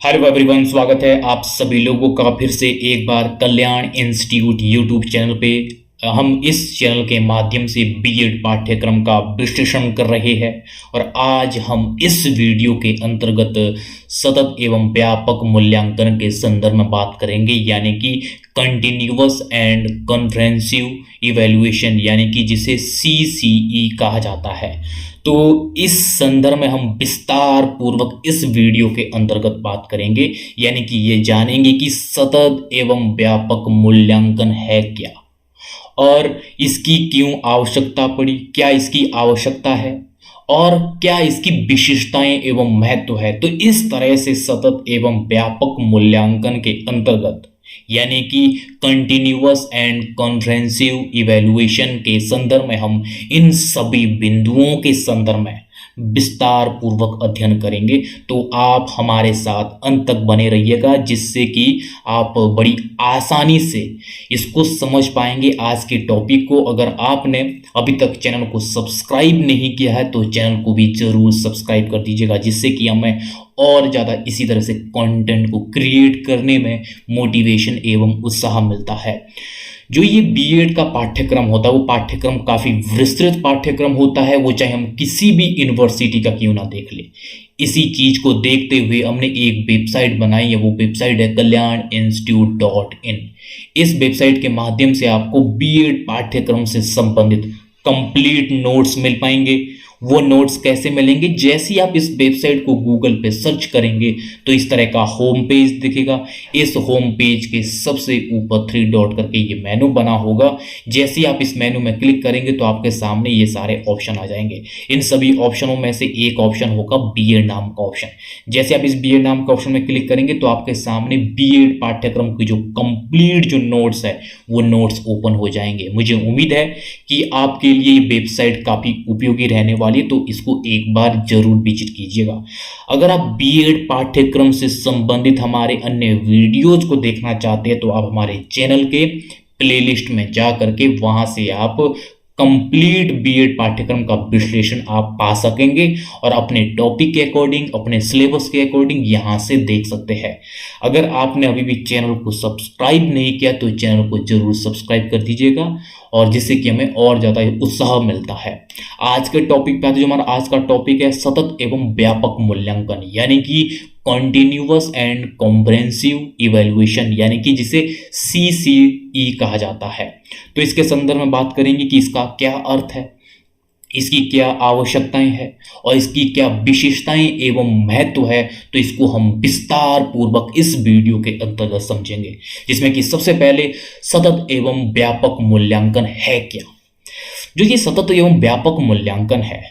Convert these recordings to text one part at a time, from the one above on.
Hello everyone, स्वागत है आप सभी लोगों का फिर से एक बार कल्याण इंस्टीट्यूट यूट्यूब चैनल पे। हम इस चैनल के माध्यम से बीएड पाठ्यक्रम का विश्लेषण कर रहे हैं और आज हम इस वीडियो के अंतर्गत सतत एवं व्यापक मूल्यांकन के संदर्भ में बात करेंगे, यानी कि कंटिन्यूअस एंड कॉम्प्रिहेंसिव इवैल्यूएशन, यानी कि जिसे सीसीई कहा जाता है। तो इस संदर्भ में हम विस्तार पूर्वक इस वीडियो के अंतर्गत बात करेंगे, यानी कि ये जानेंगे कि सतत एवं व्यापक मूल्यांकन है क्या और इसकी क्यों आवश्यकता पड़ी, क्या इसकी आवश्यकता है और क्या इसकी विशेषताएं एवं महत्व है। तो इस तरह से सतत एवं व्यापक मूल्यांकन के अंतर्गत यानी कि कंटिन्यूअस एंड कॉम्प्रिहेंसिव इवैल्यूएशन के संदर्भ में हम इन सभी बिंदुओं के संदर्भ में विस्तार पूर्वक अध्ययन करेंगे। तो आप हमारे साथ अंत तक बने रहिएगा, जिससे कि आप बड़ी आसानी से इसको समझ पाएंगे आज के टॉपिक को। अगर आपने अभी तक चैनल को सब्सक्राइब नहीं किया है तो चैनल को भी जरूर सब्सक्राइब कर दीजिएगा, जिससे कि हमें और ज़्यादा इसी तरह से कंटेंट को क्रिएट करने में मोटिवेशन एवं उत्साह मिलता है। जो ये बीएड का पाठ्यक्रम होता है वो पाठ्यक्रम काफ़ी विस्तृत पाठ्यक्रम होता है, वो चाहे हम किसी भी यूनिवर्सिटी का क्यों ना देख ले। इसी चीज को देखते हुए हमने एक वेबसाइट बनाई है, वो वेबसाइट है kalyaninstitute.in। इस वेबसाइट के माध्यम से आपको बीएड पाठ्यक्रम से संबंधित कंप्लीट नोट्स मिल पाएंगे। वो नोट्स कैसे मिलेंगे? जैसे ही आप इस वेबसाइट को गूगल पे सर्च करेंगे तो इस तरह का होम पेज दिखेगा। इस होम पेज के सबसे ऊपर 3 डॉट करके ये मेनू बना होगा। जैसे ही आप इस मेनू में क्लिक करेंगे तो आपके सामने ये सारे ऑप्शन आ जाएंगे। इन सभी ऑप्शनों में से एक ऑप्शन होगा बीएड नाम का ऑप्शन। जैसे आप इस बीएड नाम के ऑप्शन में क्लिक करेंगे तो आपके सामने बीएड पाठ्यक्रम की जो कंप्लीट जो नोट्स है वो नोट्स ओपन हो जाएंगे। मुझे उम्मीद है कि आपके लिए ये वेबसाइट काफ़ी उपयोगी रहने वाली, तो इसको एक बार जरूर विजिट कीजिएगा। अगर आप बीएड पाठ्यक्रम से संबंधित हमारे अन्य वीडियोज को देखना चाहते हैं तो आप हमारे चैनल के प्लेलिस्ट में जा करके वहां से आप कंप्लीट बीएड पाठ्यक्रम का विश्लेषण आप पा सकेंगे और अपने टॉपिक के अकॉर्डिंग, अपने सिलेबस के अकॉर्डिंग यहां से देख सकते हैं। अगर आपने अभी भी चैनल को सब्सक्राइब नहीं किया तो चैनल को जरूर सब्सक्राइब कर दीजिएगा, और जिससे कि हमें और ज़्यादा उत्साह मिलता है। आज के टॉपिक पे आते, जो हमारा आज का टॉपिक है सतत एवं व्यापक मूल्यांकन, यानी कि कॉन्टिन्यूअस एंड कॉम्प्रिहेंसिव इवैल्यूएशन, यानी कि जिसे सीसीई कहा जाता है। तो इसके संदर्भ में बात करेंगे कि इसका क्या अर्थ है, इसकी क्या आवश्यकताएं हैं और इसकी क्या विशेषताएं एवं महत्व है। तो इसको हम विस्तार पूर्वक इस वीडियो के अंतर्गत समझेंगे, जिसमें कि सबसे पहले सतत एवं व्यापक मूल्यांकन है क्या। जो ये सतत एवं व्यापक मूल्यांकन है,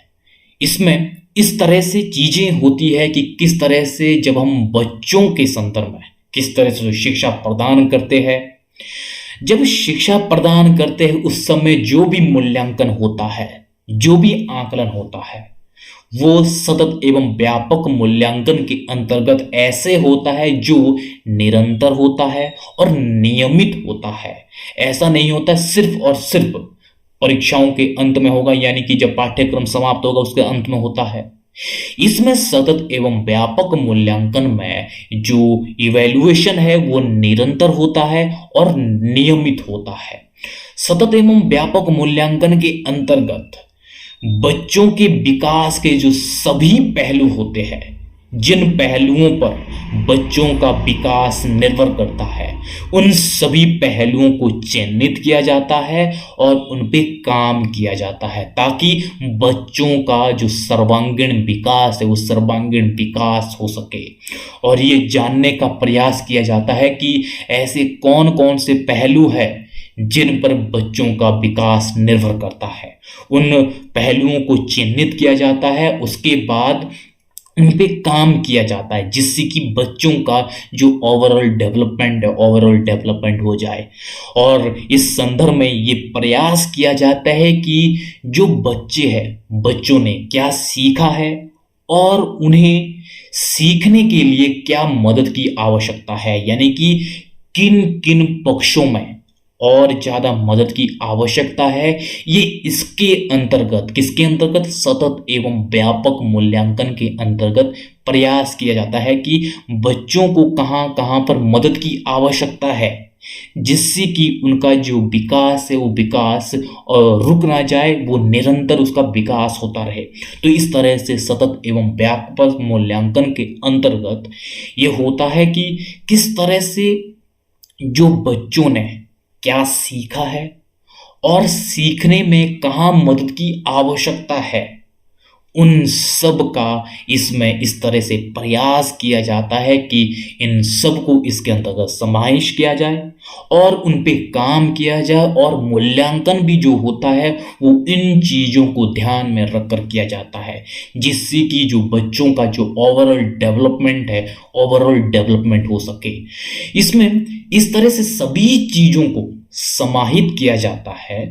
इसमें इस तरह से चीजें होती है कि किस तरह से जब हम बच्चों के संदर्भ में किस तरह से शिक्षा प्रदान करते हैं, जब शिक्षा प्रदान करते हैं उस समय जो भी मूल्यांकन होता है, जो भी आकलन होता है, वो सतत एवं व्यापक मूल्यांकन के अंतर्गत ऐसे होता है जो निरंतर होता है और नियमित होता है। ऐसा नहीं होता सिर्फ और सिर्फ परीक्षाओं के अंत में होगा, यानी कि जब पाठ्यक्रम समाप्त होगा उसके अंत में होता है। इसमें सतत एवं व्यापक मूल्यांकन में जो इवैल्यूएशन है वो निरंतर होता है और नियमित होता है। सतत एवं व्यापक मूल्यांकन के अंतर्गत बच्चों के विकास के जो सभी पहलू होते हैं, जिन पहलुओं पर बच्चों का विकास निर्भर करता है, उन सभी पहलुओं को चिन्हित किया जाता है और उन पे काम किया जाता है, ताकि बच्चों का जो सर्वांगीण विकास है वो सर्वांगीण विकास हो सके। और ये जानने का प्रयास किया जाता है कि ऐसे कौन कौन से पहलू है जिन पर बच्चों का विकास निर्भर करता है। उन पहलुओं को चिन्हित किया जाता है, उसके बाद उन पे काम किया जाता है, जिससे कि बच्चों का जो ओवरऑल डेवलपमेंट हो जाए। और इस संदर्भ में ये प्रयास किया जाता है कि जो बच्चे हैं, बच्चों ने क्या सीखा है और उन्हें सीखने के लिए क्या मदद की आवश्यकता है, यानी कि किन किन पक्षों में और ज़्यादा मदद की आवश्यकता है। ये इसके अंतर्गत, किसके अंतर्गत, सतत एवं व्यापक मूल्यांकन के अंतर्गत प्रयास किया जाता है कि बच्चों को कहाँ कहाँ पर मदद की आवश्यकता है, जिससे कि उनका जो विकास है वो विकास रुक ना जाए, वो निरंतर उसका विकास होता रहे। तो इस तरह से सतत एवं व्यापक मूल्यांकन के अंतर्गत ये होता है कि किस तरह से जो बच्चों ने क्या सीखा है और सीखने में कहाँ मदद की आवश्यकता है, उन सब का इसमें इस तरह से प्रयास किया जाता है कि इन सब को इसके अंतर्गत समाहित किया जाए और उन पे काम किया जाए, और मूल्यांकन भी जो होता है वो इन चीज़ों को ध्यान में रखकर किया जाता है, जिससे कि जो बच्चों का जो ओवरऑल डेवलपमेंट है, ओवरऑल डेवलपमेंट हो सके। इसमें इस तरह से सभी चीज़ों को समाहित किया जाता है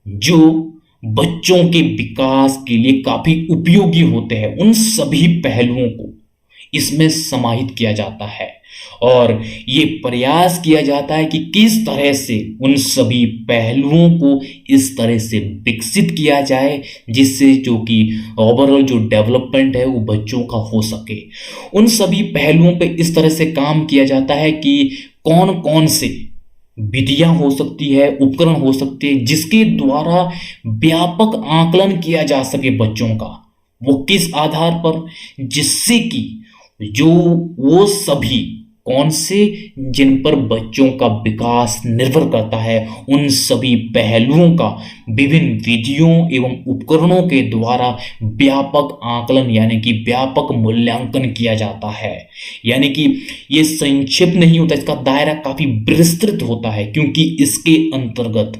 जो बच्चों के विकास के लिए काफी उपयोगी होते हैं। उन सभी पहलुओं को इसमें समाहित किया जाता है और ये प्रयास किया जाता है कि किस तरह से उन सभी पहलुओं को इस तरह से विकसित किया जाए जिससे जो कि ओवरऑल जो डेवलपमेंट है वो बच्चों का हो सके। उन सभी पहलुओं पे इस तरह से काम किया जाता है कि कौन कौन से विधियां हो सकती है, उपकरण हो सकते हैं जिसके द्वारा व्यापक आकलन किया जा सके बच्चों का। वो किस आधार पर, जिससे कि जो वो सभी कौन से जिन पर बच्चों का विकास निर्भर करता है, उन सभी पहलुओं का विभिन्न विधियों एवं उपकरणों के द्वारा व्यापक आकलन यानी कि व्यापक मूल्यांकन किया जाता है। यानी कि ये संक्षिप्त नहीं होता, इसका दायरा काफी विस्तृत होता है, क्योंकि इसके अंतर्गत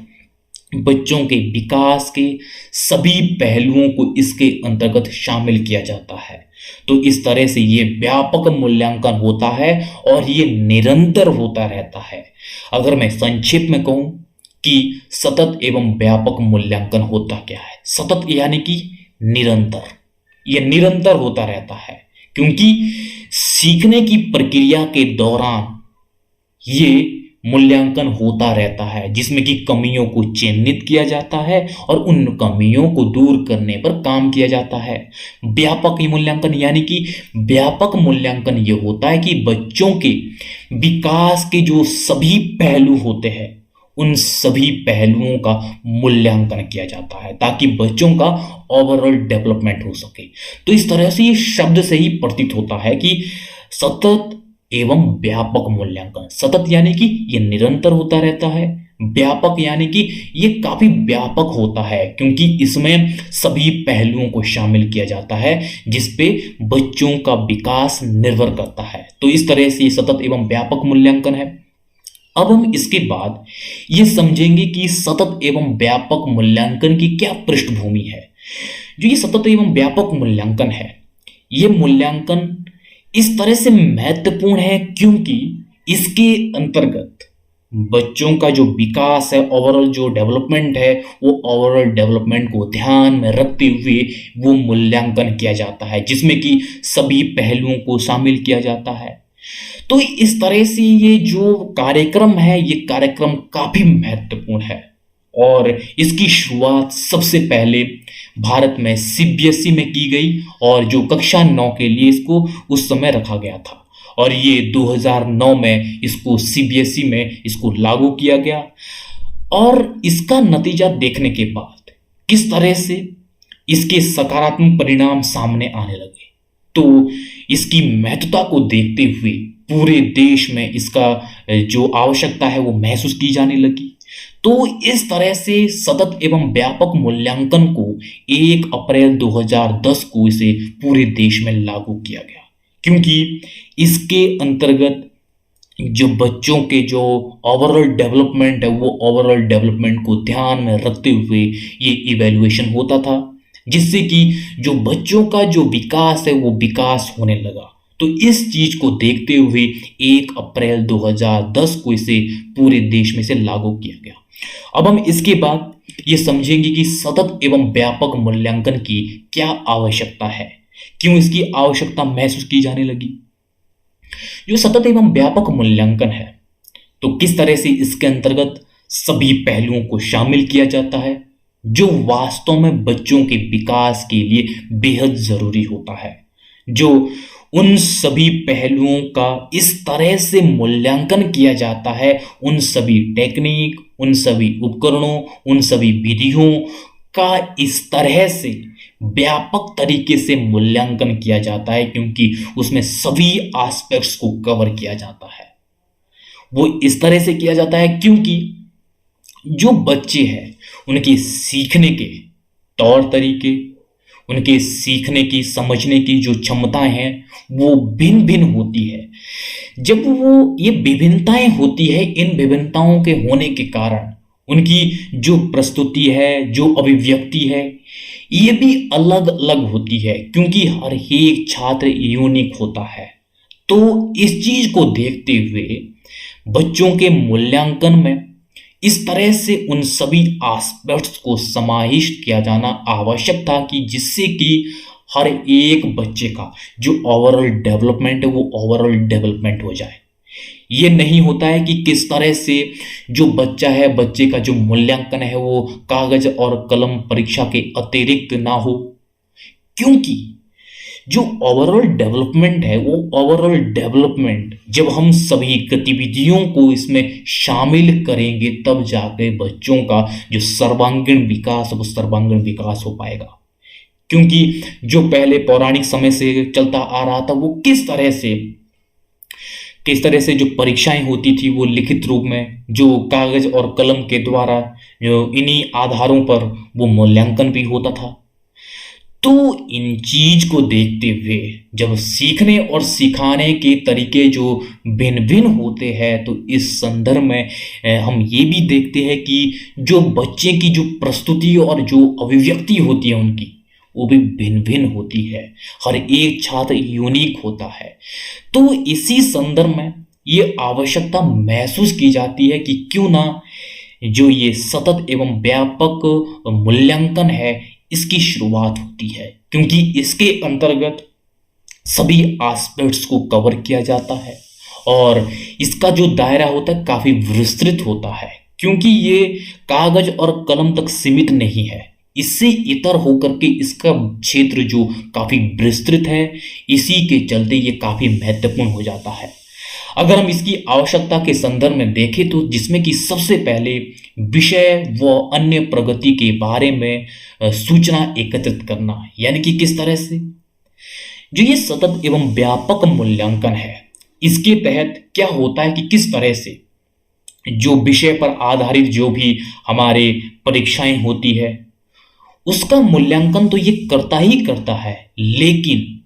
बच्चों के विकास के सभी पहलुओं को इसके अंतर्गत शामिल किया जाता है। तो इस तरह से ये व्यापक मूल्यांकन होता है और ये निरंतर होता रहता है। अगर मैं संक्षिप्त में कहूं कि सतत एवं व्यापक मूल्यांकन होता क्या है, सतत यानी कि निरंतर, ये निरंतर होता रहता है, क्योंकि सीखने की प्रक्रिया के दौरान ये मूल्यांकन होता रहता है जिसमें कि कमियों को चिन्हित किया जाता है और उन कमियों को दूर करने पर काम किया जाता है। व्यापक मूल्यांकन यानी कि व्यापक मूल्यांकन ये होता है कि बच्चों के विकास के जो सभी पहलू होते हैं उन सभी पहलुओं का मूल्यांकन किया जाता है ताकि बच्चों का ओवरऑल डेवलपमेंट हो सके। तो इस तरह से ये शब्द से ही प्रतीत होता है कि सतत एवं व्यापक मूल्यांकन। सतत यानी कि ये निरंतर होता रहता है, व्यापक यानी कि ये काफी व्यापक होता है क्योंकि इसमें सभी पहलुओं को शामिल किया जाता है जिस पे बच्चों का विकास निर्भर करता है। तो इस तरह से सतत एवं व्यापक मूल्यांकन है। अब हम इसके बाद ये समझेंगे कि सतत एवं व्यापक मूल्यांकन की क्या पृष्ठभूमि है। जो ये सतत एवं व्यापक मूल्यांकन है, ये मूल्यांकन इस तरह से महत्वपूर्ण है क्योंकि इसके अंतर्गत बच्चों का जो विकास है, ओवरऑल जो डेवलपमेंट है, वो ओवरऑल डेवलपमेंट को ध्यान में रखते हुए वो मूल्यांकन किया जाता है जिसमें कि सभी पहलुओं को शामिल किया जाता है। तो इस तरह से ये जो कार्यक्रम है, ये कार्यक्रम काफी महत्वपूर्ण है और इसकी शुरुआत सबसे पहले भारत में सीबीएसई में की गई और जो कक्षा 9 के लिए इसको उस समय रखा गया था और ये 2009 में इसको सीबीएसई में इसको लागू किया गया। और इसका नतीजा देखने के बाद किस तरह से इसके सकारात्मक परिणाम सामने आने लगे, तो इसकी महत्वता को देखते हुए पूरे देश में इसका जो आवश्यकता है वो महसूस की जाने लगी। तो इस तरह से सतत एवं व्यापक मूल्यांकन को 1 अप्रैल 2010 को इसे पूरे देश में लागू किया गया क्योंकि इसके अंतर्गत जो बच्चों के जो ओवरऑल डेवलपमेंट है वो ओवरऑल डेवलपमेंट को ध्यान में रखते हुए ये इवैल्यूएशन होता था जिससे कि जो बच्चों का जो विकास है वो विकास होने लगा। तो इस चीज को देखते हुए 1 अप्रैल 2010 को इसे पूरे देश में से लागू किया गया। अब हम इसके बाद ये समझेंगे कि सतत एवं व्यापक मूल्यांकन की क्या आवश्यकता है, क्यों इसकी आवश्यकता महसूस की जाने लगी। जो सतत एवं व्यापक मूल्यांकन है, तो किस तरह से इसके अंतर्गत सभी पहलुओं को शामिल किया जाता है जो वास्तव में बच्चों के विकास के लिए बेहद जरूरी होता है। जो उन सभी पहलुओं का इस तरह से मूल्यांकन किया जाता है, उन सभी टेक्निक, उन सभी उपकरणों, उन सभी विधियों का इस तरह से व्यापक तरीके से मूल्यांकन किया जाता है क्योंकि उसमें सभी एस्पेक्ट्स को कवर किया जाता है। वो इस तरह से किया जाता है क्योंकि जो बच्चे हैं उनके सीखने के तौर तरीके, उनके सीखने की समझने की जो क्षमताएं हैं वो भिन्न भिन्न होती है। जब वो ये विभिन्नताएं होती है, इन विभिन्नताओं के होने के कारण उनकी जो प्रस्तुति है, जो अभिव्यक्ति है, ये भी अलग अलग होती है क्योंकि हर एक छात्र यूनिक होता है। तो इस चीज को देखते हुए बच्चों के मूल्यांकन में इस तरह से उन सभी एस्पेक्ट्स को समाहित किया जाना आवश्यक था कि जिससे कि हर एक बच्चे का जो ओवरऑल डेवलपमेंट है वो ओवरऑल डेवलपमेंट हो जाए। ये नहीं होता है कि किस तरह से जो बच्चा है, बच्चे का जो मूल्यांकन है वो कागज और कलम परीक्षा के अतिरिक्त ना हो, क्योंकि जो ओवरऑल डेवलपमेंट है वो ओवरऑल डेवलपमेंट जब हम सभी गतिविधियों को इसमें शामिल करेंगे तब जाके बच्चों का जो सर्वांगीण विकास है वो सर्वांगीण विकास हो पाएगा। क्योंकि जो पहले पौराणिक समय से चलता आ रहा था वो किस तरह से जो परीक्षाएं होती थी वो लिखित रूप में, जो कागज और कलम के द्वारा, जो इन्हीं आधारों पर वो मूल्यांकन भी होता था। तो इन चीज को देखते हुए जब सीखने और सिखाने के तरीके जो भिन्न भिन्न होते हैं तो इस संदर्भ में हम ये भी देखते हैं कि जो बच्चे की जो प्रस्तुति और जो अभिव्यक्ति होती है उनकी वो भी भिन्न भिन्न होती है। हर एक छात्र यूनिक होता है। तो इसी संदर्भ में ये आवश्यकता महसूस की जाती है कि क्यों ना जो ये सतत एवं व्यापक मूल्यांकन है इसकी शुरुआत होती है, क्योंकि इसके अंतर्गत सभी एस्पेक्ट्स को कवर किया जाता है और इसका जो दायरा होता है काफी विस्तृत होता है, क्योंकि ये कागज और कलम तक सीमित नहीं है। इससे इतर होकर के इसका क्षेत्र जो काफी विस्तृत है, इसी के चलते ये काफी महत्वपूर्ण हो जाता है। अगर हम इसकी आवश्यकता के संदर्भ में देखें तो जिसमें कि सबसे पहले विषय व अन्य प्रगति के बारे में सूचना एकत्रित करना, यानी कि किस तरह से जो ये सतत एवं व्यापक मूल्यांकन है इसके तहत क्या होता है कि किस तरह से जो विषय पर आधारित जो भी हमारे परीक्षाएं होती है उसका मूल्यांकन तो ये करता ही करता है, लेकिन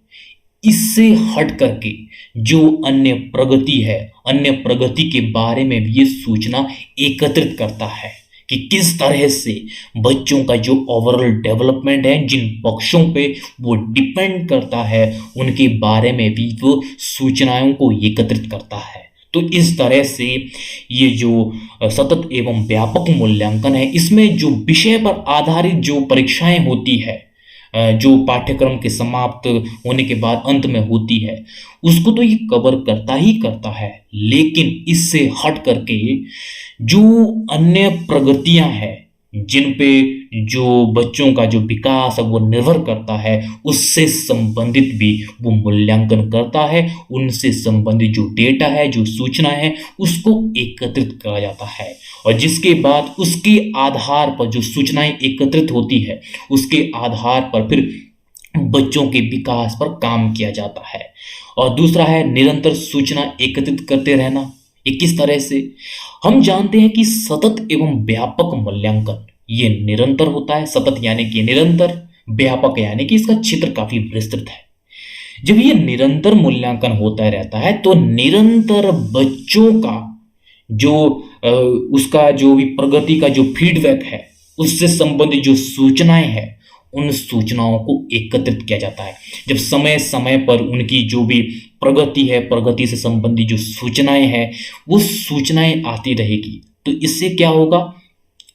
इससे हट करके जो अन्य प्रगति है, अन्य प्रगति के बारे में भी ये सूचना एकत्रित करता है कि किस तरह से बच्चों का जो ओवरऑल डेवलपमेंट है, जिन पक्षों पे वो डिपेंड करता है, उनके बारे में भी वो सूचनाओं को एकत्रित करता है। तो इस तरह से ये जो सतत एवं व्यापक मूल्यांकन है इसमें जो विषय पर आधारित जो परीक्षाएं होती है, जो पाठ्यक्रम के समाप्त होने के बाद अंत में होती है, उसको तो ये कवर करता ही करता है, लेकिन इससे हट करके जो अन्य प्रगतियां हैं जिन पे जो बच्चों का जो विकास है वो निर्भर करता है, उससे संबंधित भी वो मूल्यांकन करता है। उनसे संबंधित जो डेटा है, जो सूचना है, उसको एकत्रित किया जाता है और जिसके बाद उसके आधार पर जो सूचनाएं एकत्रित होती है उसके आधार पर फिर बच्चों के विकास पर काम किया जाता है। और दूसरा है निरंतर सूचना एकत्रित करते रहना। ये किस तरह से? हम जानते हैं कि सतत एवं व्यापक मूल्यांकन ये निरंतर होता है। सतत यानी कि निरंतर, व्यापक यानी कि इसका क्षेत्र काफी विस्तृत है। जब ये निरंतर मूल्यांकन होता रहता है तो निरंतर बच्चों का जो उसका जो भी प्रगति का जो फीडबैक है, उससे संबंधित जो सूचनाएं हैं, उन सूचनाओं को एकत्रित किया जाता है। जब समय समय पर उनकी जो भी प्रगति है, प्रगति से संबंधित जो सूचनाएं हैं, वो सूचनाएं आती रहेगी, तो इससे क्या होगा,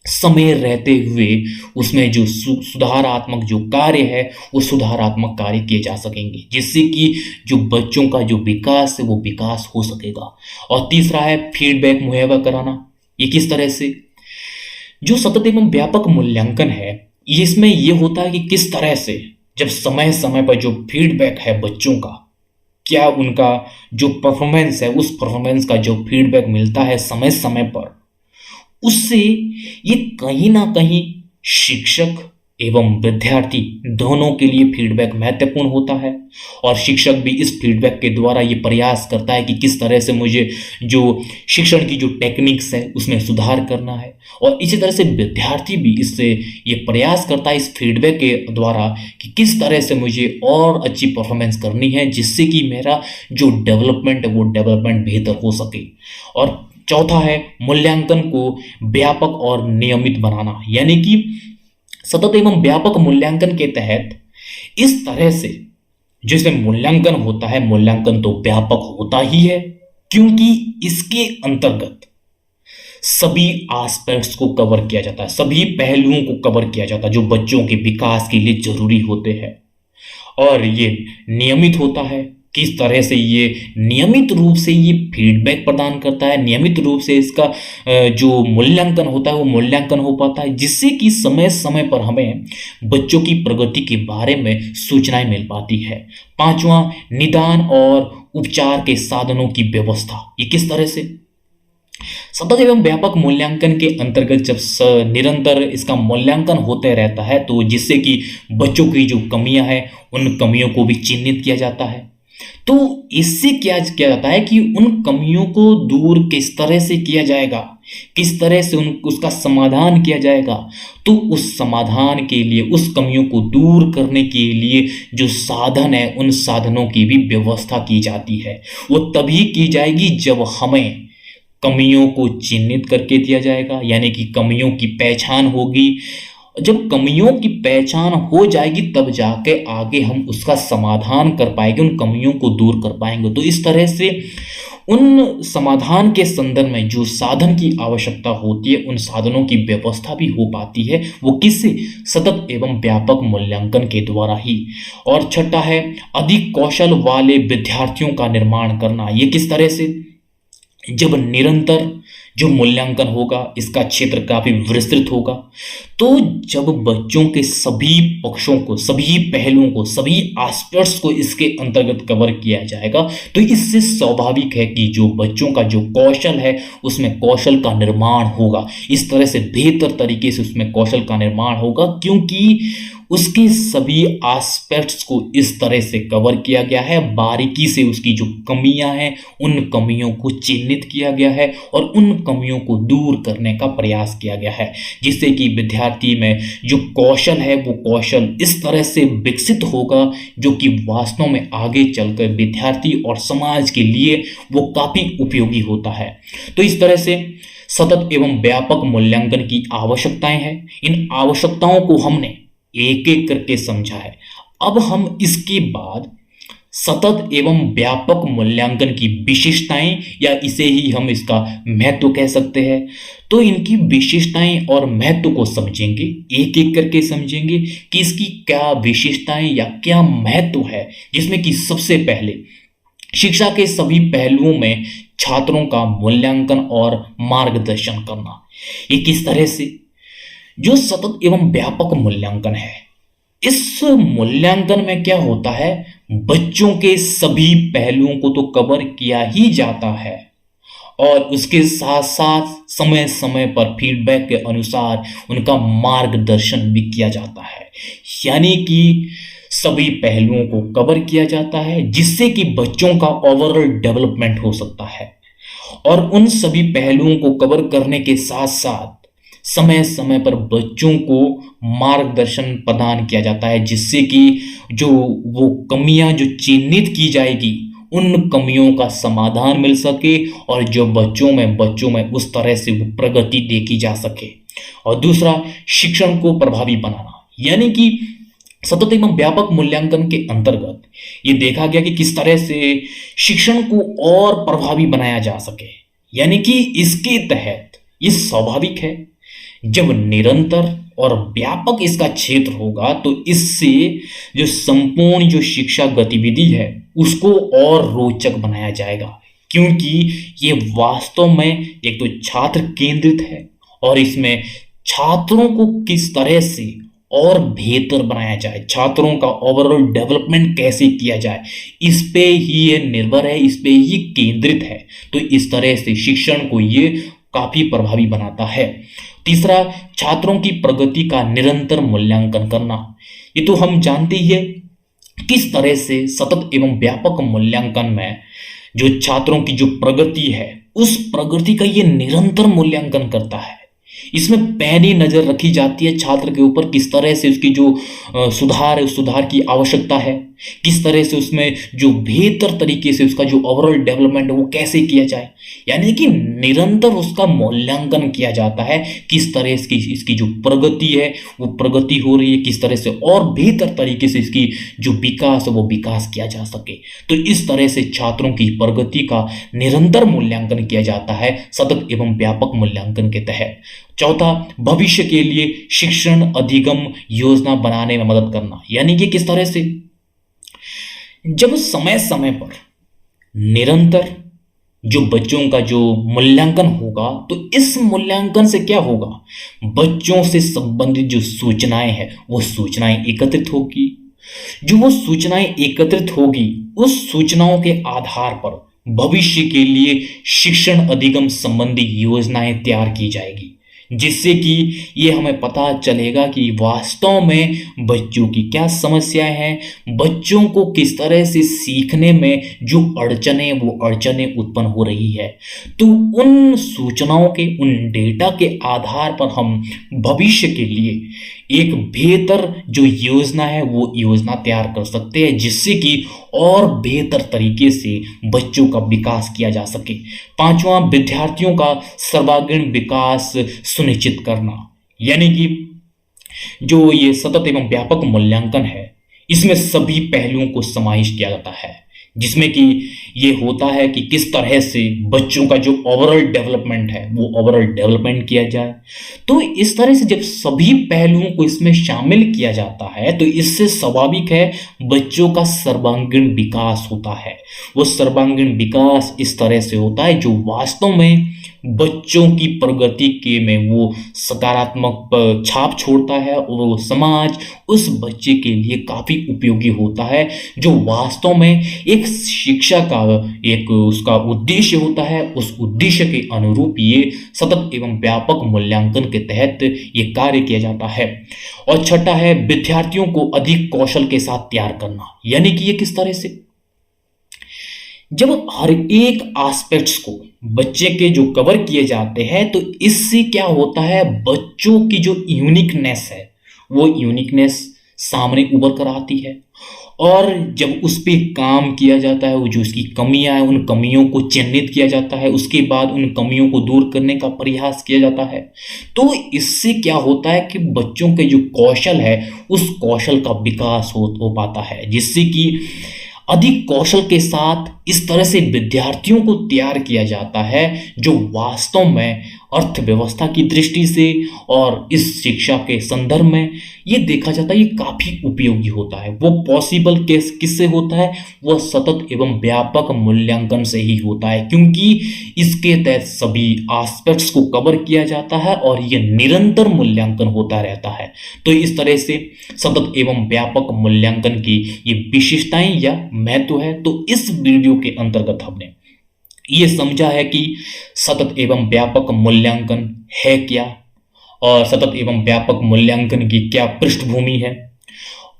समय रहते हुए उसमें जो सुधारात्मक जो कार्य है वो सुधारात्मक कार्य किए जा सकेंगे, जिससे कि जो बच्चों का जो विकास है वो विकास हो सकेगा। और तीसरा है फीडबैक मुहैया कराना। ये किस तरह से? जो सतत एवं व्यापक मूल्यांकन है, इसमें ये होता है कि किस तरह से जब समय समय पर जो फीडबैक है बच्चों का, क्या उनका जो परफॉर्मेंस है, उस परफॉर्मेंस का जो फीडबैक मिलता है समय समय पर, उससे ये कहीं ना कहीं शिक्षक एवं विद्यार्थी दोनों के लिए फीडबैक महत्वपूर्ण होता है। और शिक्षक भी इस फीडबैक के द्वारा ये प्रयास करता है कि किस तरह से मुझे जो शिक्षण की जो टेक्निक्स है उसमें सुधार करना है। और इसी तरह से विद्यार्थी भी इससे ये प्रयास करता है इस फीडबैक के द्वारा कि किस तरह से मुझे और अच्छी परफॉर्मेंस करनी है, जिससे कि मेरा जो डेवलपमेंट है वो डेवलपमेंट बेहतर हो सके। और चौथा है मूल्यांकन को व्यापक और नियमित बनाना, यानी कि सतत एवं व्यापक मूल्यांकन के तहत इस तरह से जिसमें मूल्यांकन होता है, मूल्यांकन तो व्यापक होता ही है क्योंकि इसके अंतर्गत सभी एस्पेक्ट्स को कवर किया जाता है, सभी पहलुओं को कवर किया जाता है जो बच्चों के विकास के लिए जरूरी होते हैं। और ये नियमित होता है, किस तरह से ये नियमित रूप से ये फीडबैक प्रदान करता है, नियमित रूप से इसका जो मूल्यांकन होता है वो मूल्यांकन हो पाता है, जिससे कि समय समय पर हमें बच्चों की प्रगति के बारे में सूचनाएं मिल पाती है। पांचवा, निदान और उपचार के साधनों की व्यवस्था। ये किस तरह से सतत एवं व्यापक मूल्यांकन के अंतर्गत जब निरंतर इसका मूल्यांकन होते रहता है, तो जिससे कि बच्चों की जो कमियां हैं उन कमियों को भी चिन्हित किया जाता है। तो इससे क्या किया जाता है कि उन कमियों को दूर किस तरह से किया जाएगा, किस तरह से उसका समाधान किया जाएगा। तो उस समाधान के लिए, उस कमियों को दूर करने के लिए जो साधन है, उन साधनों की भी व्यवस्था की जाती है। वो तभी की जाएगी जब हमें कमियों को चिन्हित करके दिया जाएगा, यानी कि कमियों की पहचान होगी। जब कमियों की पहचान हो जाएगी तब जाके आगे हम उसका समाधान कर पाएंगे, उन कमियों को दूर कर पाएंगे। तो इस तरह से उन समाधान के संदर्भ में जो साधन की आवश्यकता होती है, उन साधनों की व्यवस्था भी हो पाती है। वो किससे? सतत एवं व्यापक मूल्यांकन के द्वारा ही। और छठा है अधिक कौशल वाले विद्यार्थियों का निर्माण करना। ये किस तरह से? जब निरंतर जो मूल्यांकन होगा, इसका क्षेत्र काफी विस्तृत होगा, तो जब बच्चों के सभी पक्षों को, सभी पहलुओं को, सभी एस्पेक्ट्स को इसके अंतर्गत कवर किया जाएगा, तो इससे स्वाभाविक है कि जो बच्चों का जो कौशल है उसमें कौशल का निर्माण होगा। इस तरह से बेहतर तरीके से उसमें कौशल का निर्माण होगा, क्योंकि उसके सभी एस्पेक्ट्स को इस तरह से कवर किया गया है, बारीकी से उसकी जो कमियां हैं उन कमियों को चिन्हित किया गया है और उन कमियों को दूर करने का प्रयास किया गया है, जिससे कि विद्यार्थी में जो कौशल है वो कौशल इस तरह से विकसित होगा जो कि वास्तव में आगे चलकर विद्यार्थी और समाज के लिए वो काफी उपयोगी होता है। तो इस तरह से सतत एवं व्यापक मूल्यांकन की आवश्यकताएं हैं। इन आवश्यकताओं को हमने एक एक करके समझा है। अब हम इसके बाद सतत एवं व्यापक मूल्यांकन की विशेषताएं, या इसे ही हम इसका महत्व कह सकते हैं, तो इनकी विशेषताएं और महत्व को समझेंगे, एक एक करके समझेंगे कि इसकी क्या विशेषताएं या क्या महत्व है। जिसमें कि सबसे पहले शिक्षा के सभी पहलुओं में छात्रों का मूल्यांकन और मार्गदर्शन करना। ये किस तरह से? जो सतत एवं व्यापक मूल्यांकन है, इस मूल्यांकन में क्या होता है, बच्चों के सभी पहलुओं को तो कवर किया ही जाता है और उसके साथ साथ समय समय पर फीडबैक के अनुसार उनका मार्गदर्शन भी किया जाता है। यानी कि सभी पहलुओं को कवर किया जाता है जिससे कि बच्चों का ओवरऑल डेवलपमेंट हो सकता है। और उन सभी पहलुओं को कवर करने के साथ साथ समय समय पर बच्चों को मार्गदर्शन प्रदान किया जाता है, जिससे कि जो वो कमियां जो चिन्हित की जाएगी उन कमियों का समाधान मिल सके और जो बच्चों में उस तरह से वो प्रगति देखी जा सके। और दूसरा, शिक्षण को प्रभावी बनाना, यानी कि सतत एवं व्यापक मूल्यांकन के अंतर्गत ये देखा गया कि किस तरह से शिक्षण को और प्रभावी बनाया जा सके। यानी कि इसके तहत ये स्वाभाविक है, जब निरंतर और व्यापक इसका क्षेत्र होगा तो इससे जो संपूर्ण जो शिक्षा गतिविधि है उसको और रोचक बनाया जाएगा, क्योंकि ये वास्तव में एक तो छात्र केंद्रित है और इसमें छात्रों को किस तरह से और बेहतर बनाया जाए, छात्रों का ओवरऑल डेवलपमेंट कैसे किया जाए, इस पे ही ये निर्भर है, इस पे ही केंद्रित है। तो इस तरह से शिक्षण को ये काफी प्रभावी बनाता है। तीसरा, छात्रों की प्रगति का निरंतर मूल्यांकन करना। ये तो हम जानते ही है किस तरह से सतत एवं व्यापक मूल्यांकन में जो छात्रों की जो प्रगति है उस प्रगति का ये निरंतर मूल्यांकन करता है। इसमें पैनी नजर रखी जाती है छात्र के ऊपर, किस तरह से उसकी जो सुधार है उस सुधार की आवश्यकता है, किस तरह से उसमें जो बेहतर तरीके से उसका जो ओवरऑल डेवलपमेंट है वो कैसे किया जाए। यानी कि निरंतर उसका मूल्यांकन किया जाता है, किस तरह से इसकी जो प्रगति है वो प्रगति हो रही है, किस तरह से और बेहतर तरीके से इसकी जो विकास है वो विकास किया जा सके। तो इस तरह से छात्रों की प्रगति का निरंतर मूल्यांकन किया जाता है सतत एवं व्यापक मूल्यांकन के तहत। चौथा, भविष्य के लिए शिक्षण अधिगम योजना बनाने में मदद करना। यानी कि किस तरह से जब समय समय पर निरंतर जो बच्चों का जो मूल्यांकन होगा तो इस मूल्यांकन से क्या होगा, बच्चों से संबंधित जो सूचनाएं हैं वो सूचनाएं एकत्रित होगी। जो वो सूचनाएं एकत्रित होगी उस सूचनाओं के आधार पर भविष्य के लिए शिक्षण अधिगम संबंधी योजनाएं तैयार की जाएगी, जिससे कि ये हमें पता चलेगा कि वास्तव में बच्चों की क्या समस्याएं हैं, बच्चों को किस तरह से सीखने में जो वो अड़चनें उत्पन्न हो रही है। तो उन सूचनाओं के उन डेटा के आधार पर हम भविष्य के लिए एक बेहतर जो योजना है वो योजना तैयार कर सकते हैं, जिससे कि और बेहतर तरीके से बच्चों का विकास किया जा सके। पांचवा, विद्यार्थियों का सर्वांगीण विकास सुनिश्चित करना। यानी कि जो ये सतत एवं व्यापक मूल्यांकन है इसमें सभी पहलुओं को समाहित किया जाता है, जिसमें कि ये होता है कि किस तरह से बच्चों का जो ओवरऑल डेवलपमेंट है वो ओवरऑल डेवलपमेंट किया जाए। तो इस तरह से जब सभी पहलुओं को इसमें शामिल किया जाता है तो इससे स्वाभाविक है बच्चों का सर्वांगीण विकास होता है। वो सर्वांगीण विकास इस तरह से होता है जो वास्तव में बच्चों की प्रगति के में वो सकारात्मक छाप छोड़ता है और वो समाज उस बच्चे के लिए काफी उपयोगी होता है, जो वास्तव में एक शिक्षा का एक उसका उद्देश्य होता है। उस उद्देश्य के अनुरूप ये सतत एवं व्यापक मूल्यांकन के तहत ये कार्य किया जाता है। और छठा है, विद्यार्थियों को अधिक कौशल के साथ तैयार करना। यानी कि ये किस तरह से जब हर एक एस्पेक्ट्स को बच्चे के जो कवर किए जाते हैं तो इससे क्या होता है, बच्चों की जो यूनिकनेस है वो यूनिकनेस सामने उभर कर आती है। और जब उस पर काम किया जाता है, वो जो उसकी कमियां हैं उन कमियों को चिन्हित किया जाता है, उसके बाद उन कमियों को दूर करने का प्रयास किया जाता है। तो इससे क्या होता है कि बच्चों के जो कौशल है उस कौशल का विकास हो पाता है, जिससे कि अधिक कौशल के साथ इस तरह से विद्यार्थियों को तैयार किया जाता है जो वास्तव में अर्थव्यवस्था की दृष्टि से और इस शिक्षा के संदर्भ में ये देखा जाता है ये काफी उपयोगी होता है। वो पॉसिबल किससे होता है, वह सतत एवं व्यापक मूल्यांकन से ही होता है, क्योंकि इसके तहत सभी एस्पेक्ट्स को कवर किया जाता है और ये निरंतर मूल्यांकन होता रहता है। तो इस तरह से सतत एवं व्यापक मूल्यांकन की ये विशेषताएं या महत्व है। तो इस वीडियो के अंतर्गत हमने ये समझा है कि सतत एवं व्यापक मूल्यांकन है क्या, और सतत एवं व्यापक मूल्यांकन की क्या पृष्ठभूमि है,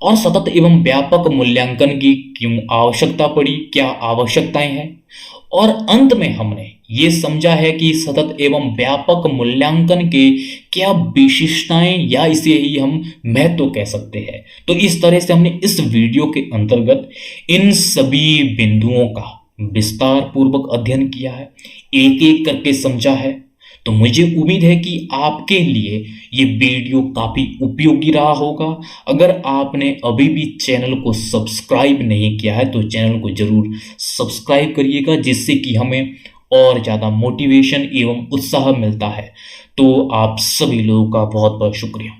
और सतत एवं व्यापक मूल्यांकन की क्यों आवश्यकता पड़ी, क्या आवश्यकताएं हैं। और अंत में हमने ये समझा है कि सतत एवं व्यापक मूल्यांकन के क्या विशेषताएं या इसे ही हम महत्व कह सकते हैं। तो इस तरह से हमने इस वीडियो के अंतर्गत इन सभी बिंदुओं का विस्तार पूर्वक अध्ययन किया है, एक एक करके समझा है। तो मुझे उम्मीद है कि आपके लिए ये वीडियो काफी उपयोगी रहा होगा। अगर आपने अभी भी चैनल को सब्सक्राइब नहीं किया है तो चैनल को जरूर सब्सक्राइब करिएगा, जिससे कि हमें और ज़्यादा मोटिवेशन एवं उत्साह मिलता है। तो आप सभी लोगों का बहुत बहुत शुक्रिया।